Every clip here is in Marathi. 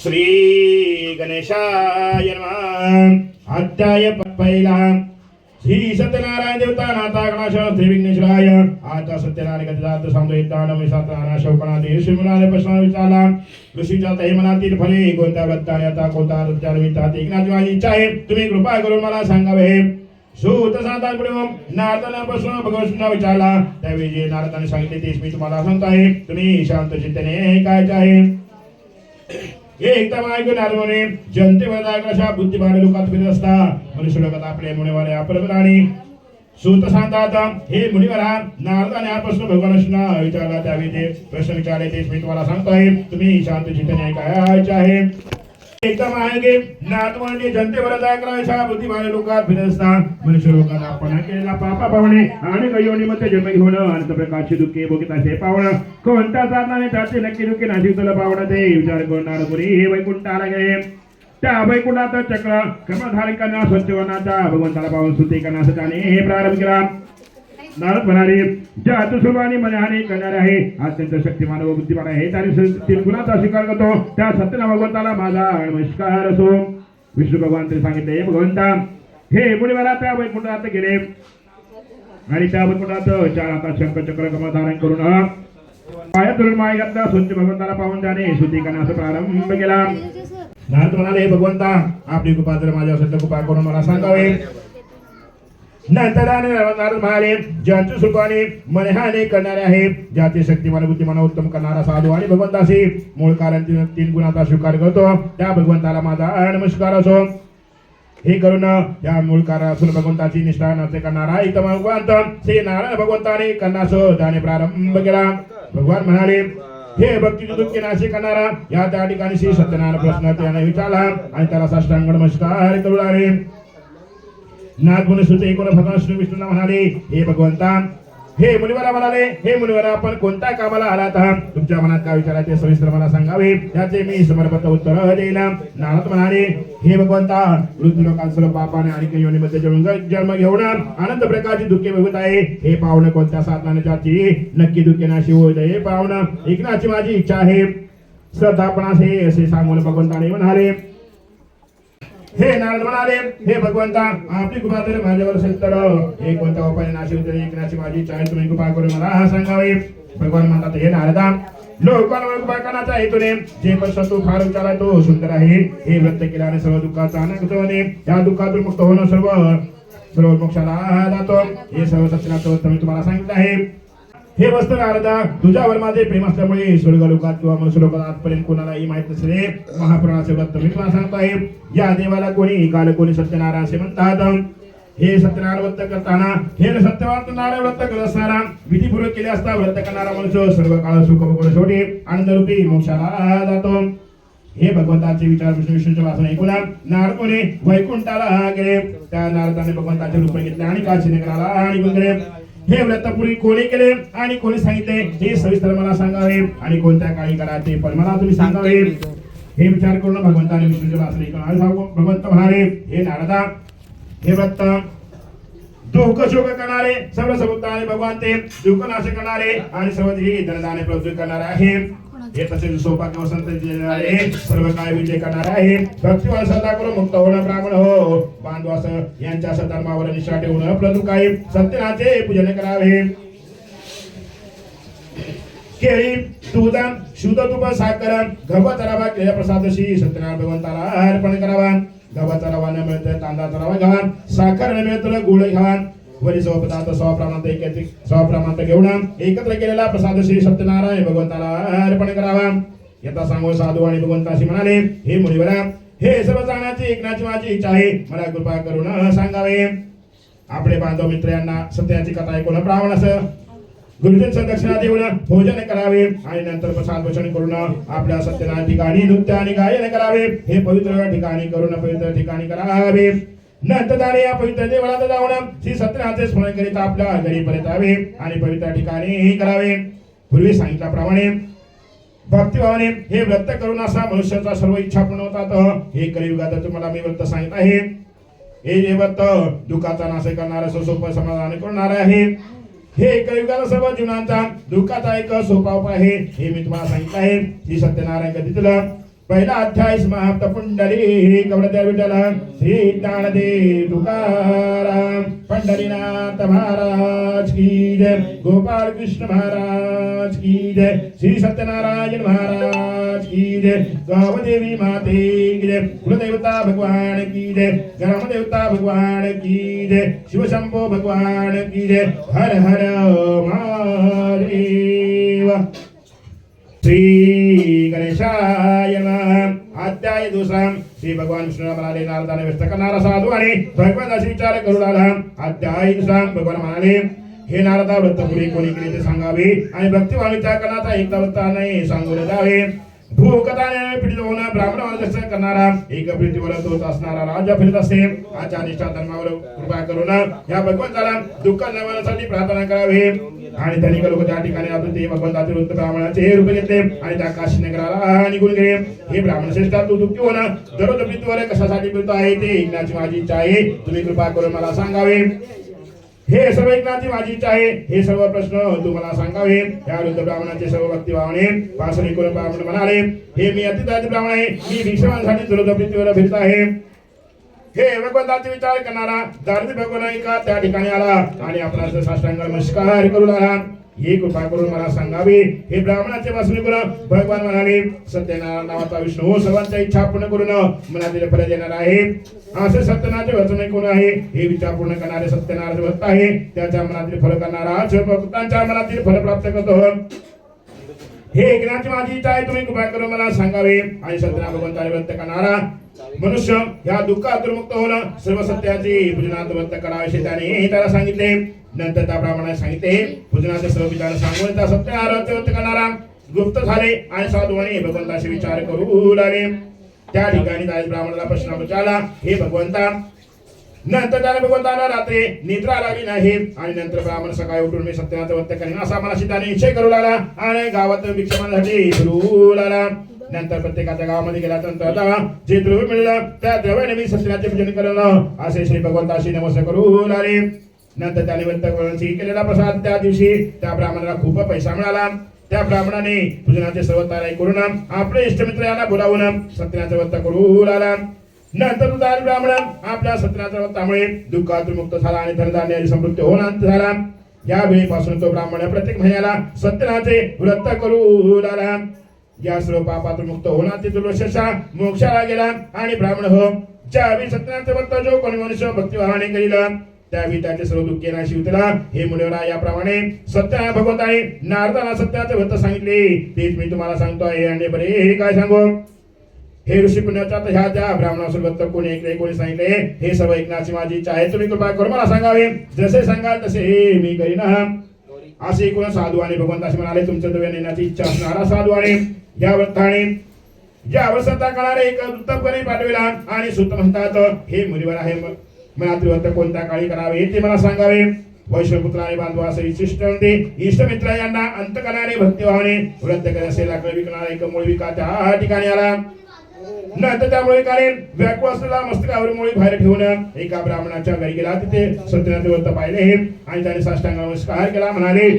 श्री गणेशाय नमः। अध्याय पहिला। श्री सत्यनारायण देवता नाथा गणाश श्री विघ्नेश्वराय। आता सत्यनारायण गजात सांगतो सत्यनारायण शोकनाथे श्रीमनारायण प्रश्न विचारला ऋषीच्या तै मनातील फले कोणत्या व्रताने आता कोणता विचार विचारत एकनाथ माझी इच्छा आहे तुम्ही कृपा करून मला सांगावे। सूत सांगता पुढे नारदाने प्रश्न भगवंतांना विचारला त्यावेळी जे नारदाने सांगितले तेच मी तुम्हाला सांगतो आहे तुम्ही शांत चित्ताने ऐकायचे आहे। एकदम ऐकून नारदाने जनतेवर कशा बुद्धिवान लोकात फिरत असता मनुष्य लोकात आपले मुनिवारे अपरमराणी सूत सांगतात हे मुनिवरा नारदाने हा प्रश्न भगवानांना विचारला त्यावेळी जे प्रश्न विचारले तेच मी तुम्हाला सांगतो आहे तुम्ही शांत चित्ताने ऐकायचे आहे। एकदम आहे की नारदाने जनतेवर कशा बुद्धिवान लोकात फिरत असता मनुष्य लोकांना आपण केलेला पापा पावणे आणि गयोनीमध्ये जन्म घेऊन अनंत प्रकारची दुःखे भोगीत असे पावणं कोणत्या साधनाने त्याचे नक्की दुःखी नाशिक तुला पावणं ते विचार करून नारदमुनी हे वैकुंठाला गेले। त्या वैकुंठात चक्र कमलधारी करण्या स्वच्छवनाचा भगवंताला पाहून स्तुती करण्यास त्याने हे प्रारंभ केला। नारद म्हणाले ज्या सुभाने मनहानी करणारे आहे अत्यंत शक्तिमान व बुद्धिमान आहे त्याने तीन गुणांचा स्वीकार करतो त्या सत्यनारायण भगवंताला माझा नमस्कार असो। विष्णू भगवान ते सांगितले भगवंता हे मुनिवरा त्या वैकुंठात गेले आणि त्या वैकुंठात चार हातात शंखचक्र कमल धारण करून पायातून माय घातला स्वच्छ भगवंताला पाहून त्याने स्तुती करण्यास प्रारंभ केला। नारद म्हणाले भगवंता आपली कृपा जर माझ्या असेल तर कृपा करून मला सांगावे। नंतर नारद म्हणाले ज्यांचे सुखाने मनहाने करणारे आहे ज्याचे शक्तिमान बुद्धिमान उत्तम करणारा साधू आणि भगवंताशी मूळ कारण तीन गुणांचा स्वीकार करतो त्या भगवंताला माझा नमस्कार असो। हे करून या मूळ कारण असून भगवंताची निष्ठा नसे करणारा एकदम भगवंत श्री नारायण भगवंताने करण्यास त्याने प्रारंभ केला। भगवान म्हणाले हे भक्ती दुःखी नाशिक करणारा या त्या ठिकाणी श्री सत्यनारायण प्रश्न त्याने विचारला आणि त्याला साष्टांग नमस्कार करू लागले। नाथ मुनी सुते कोण भगवान श्री विष्णूला म्हणाले हे भगवंता हे मुनिवरा म्हणाले हे मुनिवरा आपण कोणत्या कामाला आलात तुमच्या मनात काय विचारायचे सविस्तर मला सांगावे त्याचे मी समर्पक उत्तर देईन। नारद म्हणाले हे भगवंता वृद्ध लोकांसर्व पापाने आणि योनीमध्ये जन्म घेऊन अनंत प्रकारची दुःखे भोगत आहे हे पावण कोणत्या साधनाने त्याची नक्की दुःखे नाशी होऊ दे पावण ऐकण्याची माझी इच्छा आहे। श्रद्धापणास हे असे सांगून भगवंताने म्हणाले हे नारद म्हणाले हे भगवंता आपली कृपा जर माझ्यावर असेल तर हे कोणत्या उपाय नाशी होते ऐकण्याची माझी इच्छा आहे तुम्ही कृपा करून मला सांगावे। भगवान म्हणतात हे नारदा लोकांवर कृपा करण्याचा हेतूने जे प्रश्न तू फार विचारलाय तो सुंदर आहे। हे व्रत केल्याने सर्व दुःखाचा अनंत होणे या दुःखातून मुक्त होणं सर्व मोक्षाला जातो हे सर्व सत्यनारायण मी तुम्हाला सांगितलं आहे। हे वस्तू नारदा तुझ्यावर माझे प्रेम असल्यामुळे स्वर्ग लोकात किंवा मनुष्य लोकात आजपर्यंत कोणालाही माहित नसले महापुराणाचे व्रत मी तुला सांगतो आहे। या देवाला कोणी काल कोणी सत्यनारायण असे म्हणतात। हे सत्यनारायण व्रत करताना हे सत्यवान नारायण व्रत करत असताना विधीपूर्वक केले असता व्रत करणारा मनुष्य सर्व काळ सुख भोगून शेवटी आनंदरूपी मोक्षाला जातो। हे भगवंताचे विचार विष्णूच्या वाचन ऐकून नारदमुनी वैकुंठाला गेले। त्या नारदाने भगवंताचे रूप घेतले आणि काशी नगराला निघून गेले। हे व्रतपूर्वी कोणी केले आणि कोणी सांगितले हे सविस्तर मला सांगावे आणि कोणत्या काळी करायचे पण मला तुम्ही सांगावे। हे विचार करून भगवंताने विष्णूच्या वाचन ऐकून भगवंत म्हणाले हे नारदा हे व्रत दुःख शोक करणारे सर्व समुद्राने भगवान ते दुःख नाश करणारे आणि सर्व धनदाने प्रवृत्त करणारे आहे। हे तसेच सौभाग्य वसंत सर्व काय विजय करणारे आहे। भक्तीवर श्रद्धा करून मुक्त होणं ब्राह्मण हो बांधवास यांच्या सधर्मावर निष्ठा ठेवून प्रदुःख आहे सत्यनाचे पूजन करावे। केळी दूध शुद्ध तूप साखर गव्हाचा रवा केल्या प्रसादशी सत्यनारायण भगवंताला अर्पण करावा। गव्हाचा रवा न मिळत तांदळाचा रवा घ्यावा साखर न मिळत गुळ घ्यावा वरी सर्व पदार्थ स्वप्रमाणात घेऊन एकत्र केलेला प्रसाद श्री सत्यनारायण भगवंताला अर्पण करावा। यथा सांगून साधू आणि भगवंताशी म्हणाले हे मुनिवरा हे सर्व जाण्याची ऐकण्याची माझी इच्छा आहे मला कृपा करून सांगावे। आपले बांधव मित्र यांना सत्याची कथा ऐकून ब्राह्मणास गुरुजींचा दक्षिणा देऊन भोजन करावे आणि नंतर प्रसाद वचन करून आपल्या सत्यनारायण ठिकाणी नृत्य आणि गायन करावे। हे पवित्र ठिकाणी करून पवित्र ठिकाणी करावे। नंतर त्याने या पवित्र देवळात जाऊन श्री सत्यनारायणाचे स्मरण करीत आपल्या घरी परत यावे आणि पवित्र ठिकाणी करावे। पूर्वी सांगितल्याप्रमाणे भक्तिभावाने हे व्रत करून असा मनुष्याचा सर्व इच्छा पूर्ण होतात। हे कलियुगात तुम्हाला मी व्रत सांगित आहे। हे जे व्रत दुःखाचा नाश करणारा सोपं समाधान करणारे आहे। हे कलियुगाला सर्व जीवनांचा दुःखाचा एक सोपा उपाय आहे हे मी तुम्हाला सांगितलं आहे। श्री सत्यनारायण कधीतलं पहिला अध्याय समाप्त. पुंडली कवडत्या विठ्ठल श्री ज्ञानदेव तुकाराम पंढरीनाथ महाराज की जय. गोपाल कृष्ण महाराज की जय. श्री सत्यनारायण महाराज की जय. गावदेवी माते की जय. कुलदेवता भगवान की जय. ग्रामदेवता भगवान की जय. शिवशंभो भगवान की जय. हर हर महादेव. श्री गणेशाय नमः. अध्याय दुसरा. श्री भगवान विष्णू म्हणाले नारदाने व्यस्त करणारा साधू आणि भगवंताशी विचार करू लागला. अध्याय दुसरा. भगवान म्हणाले हे नारदा व्रत पुढे कोणी केले ते सांगावे आणि भक्तिभाव विचार करण्याचा एकदा वृत्त नाही सांगून द्यावे. भूकथाने पीडित होऊन ब्राह्मणावर दर्शन करणारा एक प्रीतीवर तोच असणारा राजा फिरत असते. आचार निष्ठा धर्मावर कृपा करून या भगवंताला दुःख निवारणासाठी प्रार्थना करावी. आणि धनिक लोक त्या ठिकाणी आले. ते भगवंताचे वृत्त ब्राह्मणाचे रूप घेतले आणि त्या काशी नगराला निघून गेले. हे ब्राह्मण श्रेष्ठा तू दुःखी होऊन दररोज प्रीतीवर कशासाठी फिरतो आहे ते ऐकण्याची माझी इच्छा आहे. तुम्ही कृपा करून मला सांगावे. हे सर्व ऐकण्याची माझी इच्छा आहे. हे सर्व प्रश्न तू मला सांगावे. या वृद्ध ब्राह्मणाचे सर्व भक्तिभावाने पासून करून ब्राह्मण म्हणाले हे मी अतिदाती ब्राह्मण आहे. मी भिक्षमांसाठी दररोज प्रीतीवर फिरत आहे. हे भगवंताचे विचार करणारा दारिद्र्य भगवान एका त्या ठिकाणी आला आणि आपला साष्टांग नमस्कार करू लागला. हे कृपा करून मला सांगावे. हे ब्राह्मणाचे वासनी करून भगवान म्हणाले सत्यनारायण नावाचा विष्णू सर्वांच्या इच्छा पूर्ण करून मनातील फल देणार आहे. असे सत्यनारायणाचे वचन कोण आहे. हे विचार पूर्ण करणारे सत्यनारायण भक्त आहे. त्याच्या मनातील फल करणारा भक्तांच्या मनातील फल प्राप्त करतो. हे ऐकण्याची माझी इच्छा आहे. तुम्ही कृपा करून मला सांगावे. आणि सत्यनारायण भगवंताने व्रत करणारा मनुष्य या दुःखातून मुक्त होऊन सर्व सत्याची पूजनात व्रत करावे त्याने त्याला सांगितले. नंतर त्या ब्राह्मणाने सांगितले पूजनाचे सर्व विचार सांगून त्या सत्यनारायणाचे व्रत करणारा गुप्त झाले आणि साधूने भगवंताशी विचार करू लागले. त्या ठिकाणी ब्राह्मणाला प्रश्न विचारला हे भगवंता. नंतर त्याने भगवंताला रात्री निद्रा लागली नाही आणि नंतर ब्राह्मण सकाळी उठून मी सत्यनारायणाचे व्रत करेन असा मनाशी त्याने निश्चय करू लागला आणि गावात भिक्षमांसाठी फिरू लागला. नंतर प्रत्येकाच्या गावामध्ये गेल्यानंतर जे द्रव्य मिळालं त्या द्रव्याने मी सत्यनारायणाचे पूजन करणं असे श्री भगवंताशी नमस्कार करू लागले. नंतर त्याने व्रत केलेला प्रसाद त्या दिवशी त्या ब्राह्मणाला खूप पैसा मिळाला. त्या ब्राह्मणाने पूजनाचे सर्व तयारी करून आपले इष्टमित्र यांना बोलावून सत्यनारायणाचे व्रत करू लागला. नंतर तो ब्राह्मण आपल्या सत्यनारायणाच्या व्रतामुळे दुःखातून मुक्त झाला आणि धनधान्याची समृद्धी होऊन झाला. या वेळेपासून तो ब्राह्मण प्रत्येक महिन्याला सत्यनारायणाचे व्रत करू लागला. या सर्व पापातून मुक्त होणार ते दुर्लक्षाचा मोक्षाला गेला आणि ब्राह्मण हो. ज्यावेळी सत्यनारायणाचे व्रत जो कोणी मनुष्य भक्तिभावाने करील त्यावेळी त्याचे सर्व दुःख नाशी होतील. हे मुनिवरा याप्रमाणे सत्यनारायण भगवंताने नारदाला सत्यनारायणाचे व्रत सांगितले तेच मी तुम्हाला सांगतोय. आणि बरे हे काय सांगू. हे ऋषी पुण्याच्या ह्या त्या ब्राह्मणासुर व्रत कोणी ऐकले कोणी सांगितले हे सर्व ऐकण्याची माझी इच्छा आहे. तुम्ही कृपा करून मला सांगावे. जसे सांगाल तसे मी करीन. असे कोण साधू आणि भगवंताशी म्हणाले तुमच्या द्रव्य नेण्याची इच्छा असणारा साधू आणि या व्रताने या वर्षाचा करणारे एक उत्तमपणे पाठविला आणि सुत म्हणतात हे मुनिवर आहे मला व्रत कोणत्या काळी करावे ते मला सांगावे. वैश्वपुत्र आणि बांधव असे विशिष्ट इष्टमित्र यांना अंत करणारे भक्तिभावाने व्रत करत असेल विकणारा एक मुळविका त्या ठिकाणी आला. नंतर त्यामुळे काने व्याकुळ असलेला मस्तकावर मुळी बाहेर ठेवून एका ब्राह्मणाच्या घरी गेला. तिथे सत्यनारायणाचे व्रत पाहिले आणि त्याने साष्टांग नमस्कार केला. म्हणाले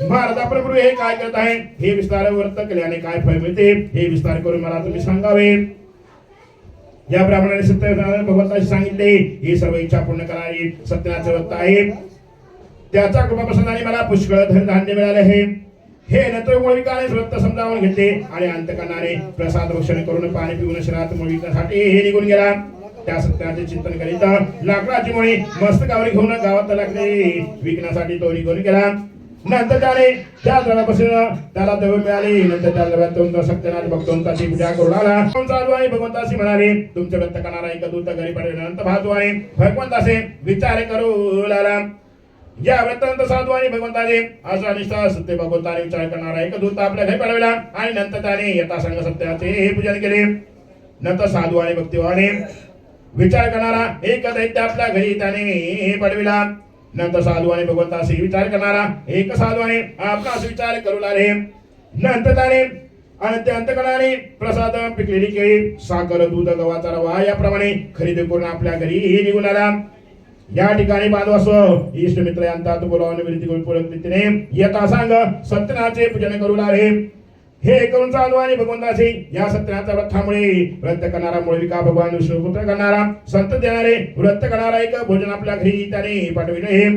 महाराज प्रभू हे काय करत आहे. हे विस्तार व्रत केल्याने काय फळ मिळते हे विस्तार करून मला तुम्ही सांगावे. या ब्राह्मणाने सत्यनारायण भगवंताशी सांगितले हे सर्व इच्छा पूर्ण करणारी सत्यनारायणाचे व्रत आहे. त्याचा कृपाप्रसादाने मला पुष्कळ धनधान्य मिळाले आहे. हे नंतर मुळविकाने व्रत समजावून घेतले आणि अंत करणारे प्रसाद भक्षण करून पाणी पिऊन शहरात मुळविकासाठी हे निघून गेला. त्या सत्याचे चिंतन करीत लाकडाची मुळी मस्तकावर घेऊन गावात लागले विकण्यासाठी तो निघून गेला. नंतर त्याने त्या द्रव्यापासून त्याला द्रव्य मिळाले. नंतर त्या द्रव्यातून सत्यनारायण भगवंताची पूजा करू लागला. साधू आणि भगवंताशी म्हणाले तुमचे व्रत करणारा एक दूत घरी पडल्यानंतर भातू आणि भगवंताचे विचार करू लागला. या व्रतानंतर साधू आणि भगवंताने असा निष्ठा सत्य भगवंताने विचार करणारा एक दूत आपल्या घरी पाठविला आणि नंतर त्याने यथासंग सत्याचे हे पूजन केले. नंतर साधू आणि भक्तिभावाने विचार करणारा एक दैत्य आपल्या घरी त्याने पाठविला. नंतर साधू आणि भगवंताशी विचार करणारा एक साधूने आपणास विचार करू लागले. नंतर त्याने अंत करणारे प्रसाद पिकलेली केळी साखर दूध गव्हाचा रवा याप्रमाणे खरेदी करून आपल्या घरी निघून आला. या ठिकाणी बांधवासो इष्ट मित्र यांतात बोलावून विनंती करून रीतीने यथा सांग सत्यनारायणाचे पूजन करू लागले. हे करून साधू आणि भगवंताचे या सत्यनारायणाच्या व्रतामुळे व्रत करणारा मूळविका भगवान विष्णुपुत्र करणारा संत देणारे व्रत करणारा एक भोजन आपल्या घरी त्याने पाठविले.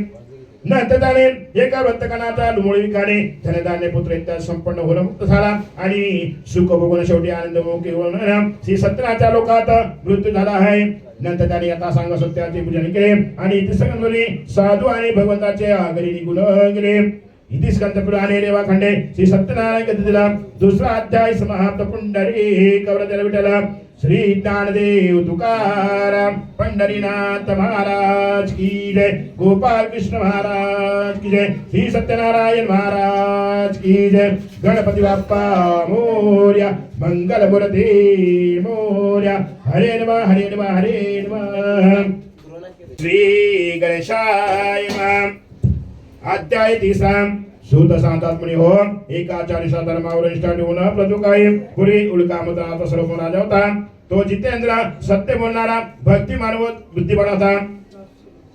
नंतर त्याने एका व्रत करणारा मूळविकाने धनधान्य पुत्र इत्यादी संपन्न होऊन मुक्त झाला आणि सुख भोगून शेवटी आनंदमुखी होऊन श्री सत्यनारायणाच्या लोकात मृत्यू झाला आहे. नंतर त्याने आता सांग सत्याचे पूजन केले आणि तिसरे साधू आणि भगवंताच्या घरी निघून गेले. इति स्कंदपुराणे रेवाखंडे श्री सत्यनारायण गीतेला दुसरा अध्याय समाप्त. पुंडरी कवरतेला विठ्ठल श्री ज्ञानदेव तुकाराम पंढरीनाथ महाराज की जय. गोपाल कृष्ण महाराज की जय. श्री सत्यनारायण महाराज की जय. गणपती बाप्पा मोरया. मंगल मूर्ती मोरया. हरे नमः हरे नमः हरे नमः. श्री गणेशाय नमः. अध्याय तिसरा. सूत सांगतात म्हणे हो एकाचारीचा धर्मावर निष्ठा ठेवून प्रतुकाई पुरी उल्का मुद्राचा सर्व राजा होता. तो जितेंद्र सत्य बोलणारा भक्ती मानवत बुद्धिबळ होता.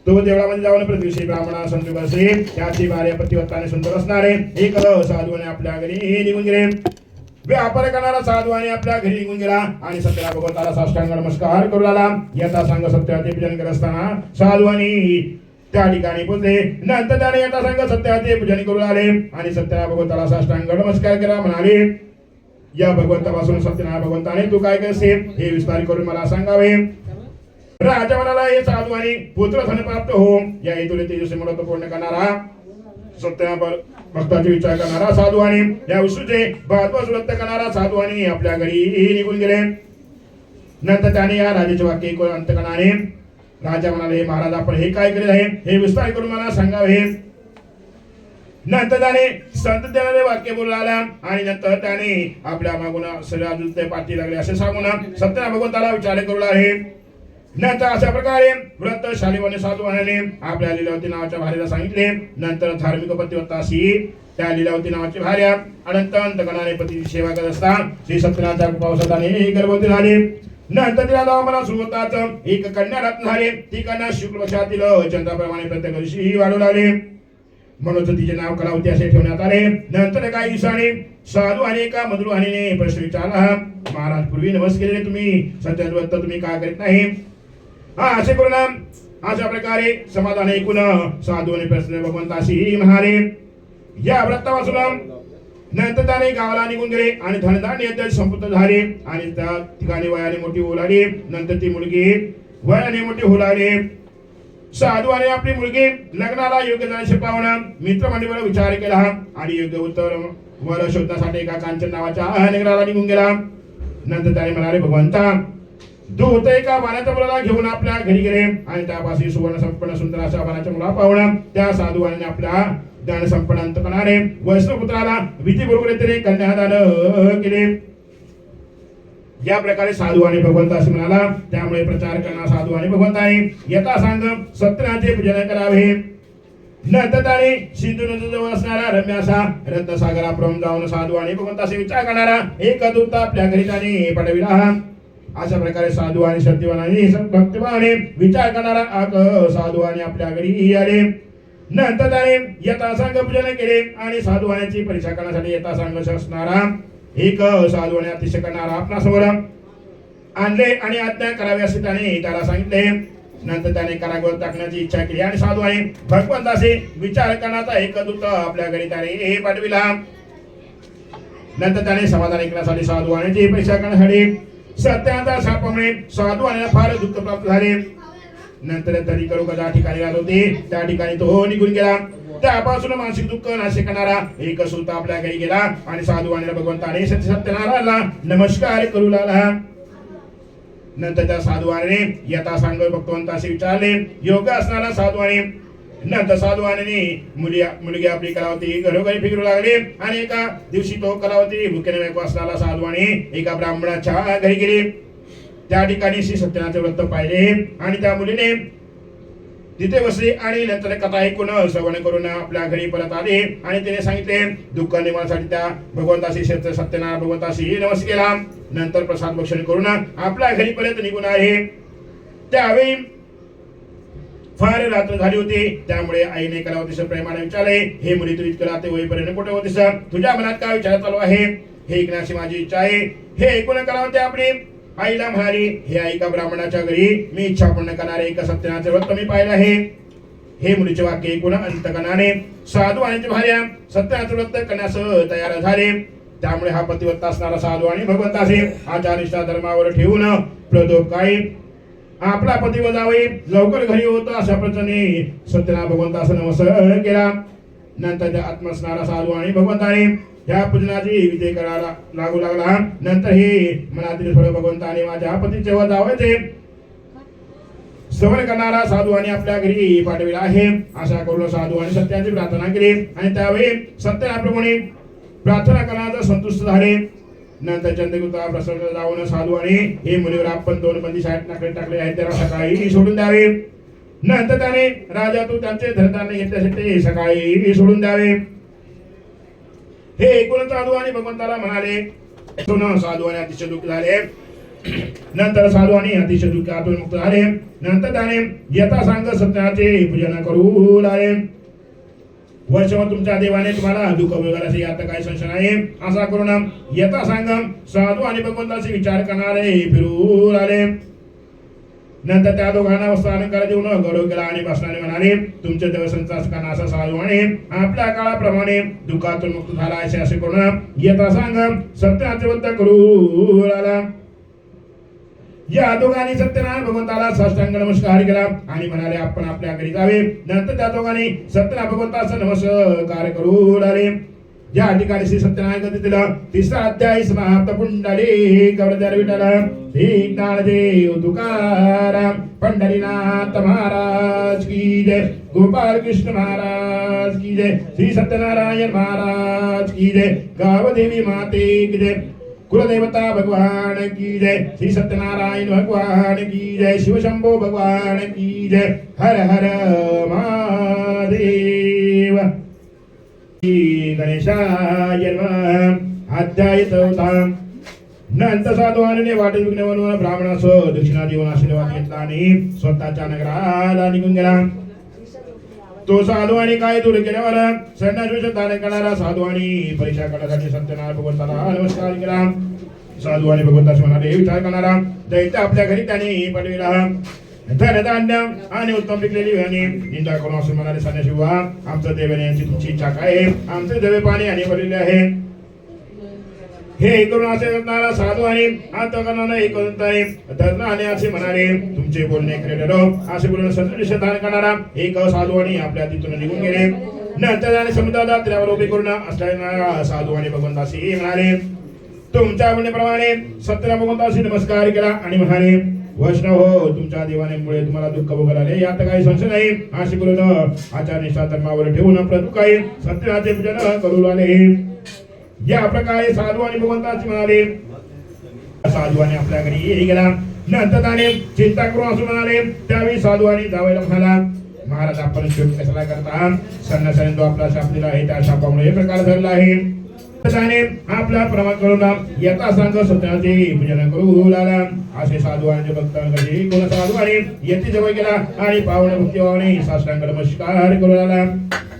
तो देवळामध्ये जाऊन प्रतिविषयी ब्राह्मणा संयोग असे त्याची भार्या पतिव्रताने सुंदर असणारे एक साधूने आपल्या घरी निघून गेले. व्यापार करणारा साधूने आपल्या घरी निघून गेला आणि सत्याला भगवंताला साष्टांग नमस्कार करू लागला. यथा सांग सत्याचे पूजन करत असताना साधूने त्या ठिकाणी पोहोचले. नंतर त्याने यथा सांग सत्याचे पूजन करू लागले आणि सत्याला भगवंताला साष्टांग नमस्कार केला. म्हणाले या भगवंतापासून सत्यनारायण भगवंताने तू काय करसे हे विस्तार करून मला सांगावे. राजा म्हणाला हे साधू आणि पुत्र धन प्राप्त हो या हेतूने तेजस्वी मनोरथ पूर्ण करणारा सत्यनारायण भक्ताचे विचार करणारा साधू आणि या विष्णूचे बातवास व्रत करणारा साधू आणि आपल्या घरी निघून गेले. नंतर त्याने या राजाचे वाक्य ऐकून अंतकणाने राजा म्हणाले महाराज आपण हे काय केले आहे हे विस्तार करून मला सांगावे. नंतर त्याने संत देणारे वाक्य बोलू लागला आणि नंतर त्याने आपल्या मागून शरीरात पाठी लागले असे सांगून सत्यनारायण भगवंताला विचार करू लागले. नंतर अशा प्रकारे व्रत शालिवाने साधूने आपल्या लीलावती नावाच्या भार्याला सांगितले. नंतर धार्मिक पतिव्रताशी त्या लीलावती नावाची भार्या अनंत अंतगणाने पतीची सेवा करत असता श्री सत्यनारायणाच्या कृपावसाने गर्भवती झाली. नंतर तिला मला सुरू होताच एक कन्या रत्न झाले. ती कन्या शुक्ल पक्षातील चंद्राप्रमाणे प्रत्येक दिवशी वाढू लागले म्हणून तिचे नाव कलावती असे ठेवण्यात आले. नंतर काही दिवसांनी साधू आणि एका मधुरवाणीने प्रश्न विचारला महाराज पूर्वी नमस्कार केले तुम्ही सत्याचे व्रत तुम्ही काय करीत नाही हा असे करून अशा प्रकारे समाधान ऐकून साधूने प्रश्न भगवंताशी म्हणाले. या व्रतापासून नंतर त्याने गावाला निघून गेले आणि धनधान्य संपृक्त झाले आणि त्या ठिकाणी वयाने मोठी होऊ लागली. नंतर ती मुलगी वयाने मोठी होऊ लागली. साधू आणि आपली मुलगी लग्नाला योग्य जणांशी पाहून मित्रमंडळीवर विचार केला आणि योग्य उत्तर वर शोधण्यासाठी एका कांचन नावाच्या नगराला निघून गेला. नंतर त्याने म्हणाले भगवंता दूत एका वाण्याच्या मुलाला घेऊन आपल्या घरी गेले आणि त्यापासून सुवर्ण संपन्न सुंदर अशा वाण्याच्या मुला पाहून त्या साधूने आपल्या दान संपन्न अंतकणाने वैष्णवपुत्राला विधीपूर्वक रीतीने कन्यादान केले. या प्रकारे साधू आणि भगवंत असे म्हणाला. त्यामुळे प्रचार करणारा साधू आणि भगवंताने यथा सांग सत्यनारायणाचे पूजन करावे. नंतर त्याने सिंधू नदीजवळ असणारा रम्य असा रत्नसागराप्रमाणे जाऊन साधू आणि भगवंताचे विचार करणारा एक दूत आपल्या घरी त्याने पाठविला. अशा प्रकारे साधू आणि सत्यवानाने भक्तिभावाने विचार करणारा साधू आणि आपल्या घरी आले. नंतर त्याने यथासांग पूजन केले आणि साधू वाण्याची परीक्षा करण्यासाठी यथासांग असणारा एक साधू आणि अतिशय करणारा आपणासमोर आणले आणि आज्ञा करावी असे त्याने त्याला सांगितले. नंतर त्याने कारागृहात टाकण्याची इच्छा केली आणि साधूने भगवंताशी विचार करण्याचा एक दूत आपल्या घरी त्याने पाठविला. नंतर त्याने समाधान ऐकण्यासाठी साधू वाण्याची परीक्षा करण्यासाठी सत्याचा शापामुळे साधू वाण्याला फार दुःख प्राप्त झाले. नंतर तरी करू ज्या ठिकाणी राहत होते त्या ठिकाणी तो निघून गेला. त्यापासून मानसिक दुःख नाश करणारा एक सूत आपल्या घरी गेला आणि साधू आणि भगवंताने सत्यनारायणाला नमस्कार करू लागला. नंतर त्या साधूने यथा सांग भगवंताशी विचारले. योग्य असणारा साधूने नंतर साधूने मुलगी आपली कलावती घरोघरी फिरू लागले आणि एका दिवशी तो कलावती भुकेने असणारा साधूने एका ब्राह्मणाच्या घरी गेले. त्या ठिकाणी श्री सत्यनारायणाचे व्रत पाहिले आणि त्या मुलीने तिथे बसली आणि नंतर कथा ऐकून श्रवण करून आपल्या घरी परत आले आणि तिने सांगितले दुःख निवारणासाठी त्या भगवंताशी सत्यनारायण भगवंताशी नमस्कार केला. नंतर प्रसाद भक्षण करून आपल्या घरी परत निघून आले. त्यावेळी फार रात्र झाली होती. त्यामुळे आईने कलावतीस प्रेमाने विचारले हे मुली तू इतकं रात्री होईपर्यंत कुठे होतीस तुझ्या मनात काय विचार चालू आहे. हे ऐकण्याची माझी इच्छा आहे. हे ऐकून करावं ते आपली आईला म्हणाली, हे ऐका ब्राह्मणाच्या घरी मी इच्छा पूर्ण करणारे एक सत्यनारायणाचे व्रत मी पाहिलं आहे. हे मुलीचे वाक्य ऐकून अंतकणाने साधू आणि भार्या सत्यनारायणाचे व्रत करण्यास तयार झाले. त्यामुळे हा पतिव्रता असणारा साधू आणि भगवंताचे आचार निष्ठा धर्मावर ठेवून प्रदोपकाळी आपला पती व जावई लवकर घरी होत अशा प्रचने सत्यनारायण भगवंतास नमस्कार केला. नंतर त्या आत्मस्नारा साधू आणि भगवंताने या पूजनाची विधी करायला लागू लागला. नंतर हे मनातील फळ भगवंताने माझ्या पतीचे व जावयाचे श्रवण करणारा साधू आणि आपल्या घरी पाठविला आहे. अशा करून साधू आणि सत्याची प्रार्थना केली आणि त्यावेळी सत्यनाप्रमाणे प्रार्थना करण्याचा संतुष्ट झाले. नंतर चंद्रगुप्ता प्रसन्न जाऊन साधू आणि हे मुनिवर आपण दोन बंदी शाळेत टाकले आहेत त्यांना सकाळी सोडून द्यावे. नंतर त्याने राजा तू त्यांचे धनधान्य घेतल्यासाठी सकाळी सोडून द्यावे. हे ऐकून साधू आणि भगवंताला म्हणाले. साधू आणि अतिशय दुःख झाले. नंतर साधू आणि अतिशय दुःखातून मुक्त झाले. नंतर त्याने यथासांग सत्याचे पूजन करू लागले. वर्षभर तुमच्या देवाने तुम्हाला दुःख वगैरे यात काही संशय नाही. असा करून यथासांग साधू आणि भगवंताचे विचार करणारे फिरू लागले. नंतर त्या दोघांना वस्त्र अलंकार देऊन गौरव केला आणि बसणारे म्हणाले, तुमचे देवसंचा करणार असा साधू आणि आपल्या काळाप्रमाणे दुःखातून मुक्त झाला असे करून यथासांग सत्याचे व्रत करू लागला. या दोघांनी सत्यनारायण भगवंताला साष्टांग नमस्कार केला आणि म्हणाले आपण आपल्या घरी जावे. नंतर त्या दोघांनी सत्यनारायण भगवंताचा नमस्कार करू लागले. या ठिकाणी श्री सत्यनारायण गीतेला 3रा अध्याय समाप्त. पुंडली गौरधर विठ्ठल श्री ज्ञानदेव तुकाराम पंढरीनाथ महाराज की जय. गोपाल कृष्ण महाराज की जय. श्री सत्यनारायण महाराज की जय. गावदेवी माते की जय. कुलदेवता भगवान की जय. श्री सत्यनारायण भगवान की जय. शिवशंभो भगवान की जय. हर हर महादेव. गणेशाय नमः. अध्याय 4. नंतर साधूने वाटेत विघ्न ब्राह्मणास दक्षिणा देऊन आशीर्वाद घेतला आणि स्वतःच्या नगराला निघून गेला. तो साधू आणि काय दूर केल्यावर संन्यासी दान करणारा साधू आणि परीक्षा करण्यासाठी सत्यनारायण भगवंताला नमस्कार केला. साधू आणि भगवंतास म्हणाले विचार करणारा दैत्य आपल्या घरी त्याने पाठविला. धनधान्य आणि उत्तम पिकलेली आणि निंदा करून असं म्हणाले, संन्यासी व्हा, आमचं देव यांची तुमची इच्छा काय आहे? आमचे देवे पाणी आणि भरलेले आहे. हे करून असे करणारा साधू आणि अंतकरणाने धरणाने असे म्हणाले, तुमचे बोलणे खरे ठरो. असे बोलून संतुलित दान करणारा एक साधू आणि आपल्या तिथून निघून गेले. नंतर त्याने समुद्राला त्यावर उभे करून असणारा साधू आणि भगवंताशी म्हणाले, तुमच्या म्हणण्याप्रमाणे सत्यनारायण भगवंताशी नमस्कार केला आणि म्हणाले, वैष्णव हो, तुमच्या देवानेमुळे तुम्हाला दुःख भोगायला आले यात काही संशय नाही. असे बोलून आचार निष्ठा धर्मावर ठेवून आपलं दुःख आहे सत्यनारायणाचे पूजन करू लागले. या प्रकारे साधू आणि भगवंताची म्हणाले. साधू आणि आपल्या घरी गेला. नंतर त्याने चिंता करून असं म्हणाले. त्यावेळी साधू आणि जावयाला म्हणाला, महाराज आपण शोक कशाला करता? संन्यासाने जो आपला शाप दिला आहे त्या शापामुळे हे प्रकार घडला आहे. त्याने आपला प्रमाण करून यथासांग सत्याचे पूजन करू लागला. असे साधू आणि भक्तांकडे कोण साधू आणि यती जवळ गेला आणि पावन भक्तिभावाने साष्टांग नमस्कार करू लागला.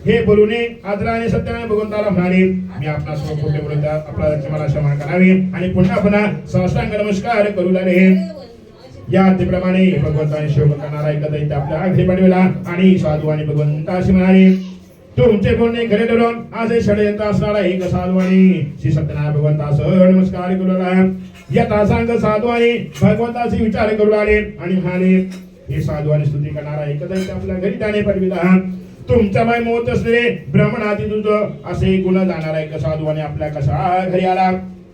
हे बोलूने आदराने सत्यनारायण भगवंताला म्हणाले, मी आपला सर्व खोटे बोलत आपला मला क्षमा करावी आणि पुन्हा पुन्हा साष्टांग नमस्कार करू लागले. या त्याप्रमाणे भगवंताने शोक करणारा एक दैत्य आपल्या घरी पाठविला आणि साधू आणि भगवंताशी म्हणाले, तुमचे बोलणे खरे ठरून असे षडयंत्र असणारा एक साधू आणि श्री सत्यनारायण भगवंतास नमस्कार करू लागला. यथासांग साधू आणि भगवंताशी विचार करू लागले आणि म्हणाले, हे साधू आणि स्तुती करणारा एक दैत्य आपल्या घरी त्याने पाठविला. तुमच्या माय मोत असलेले ब्राह्मणाती तुझ असे गुण जाणारा एक साधू आणि आपल्या कशा घरी आला?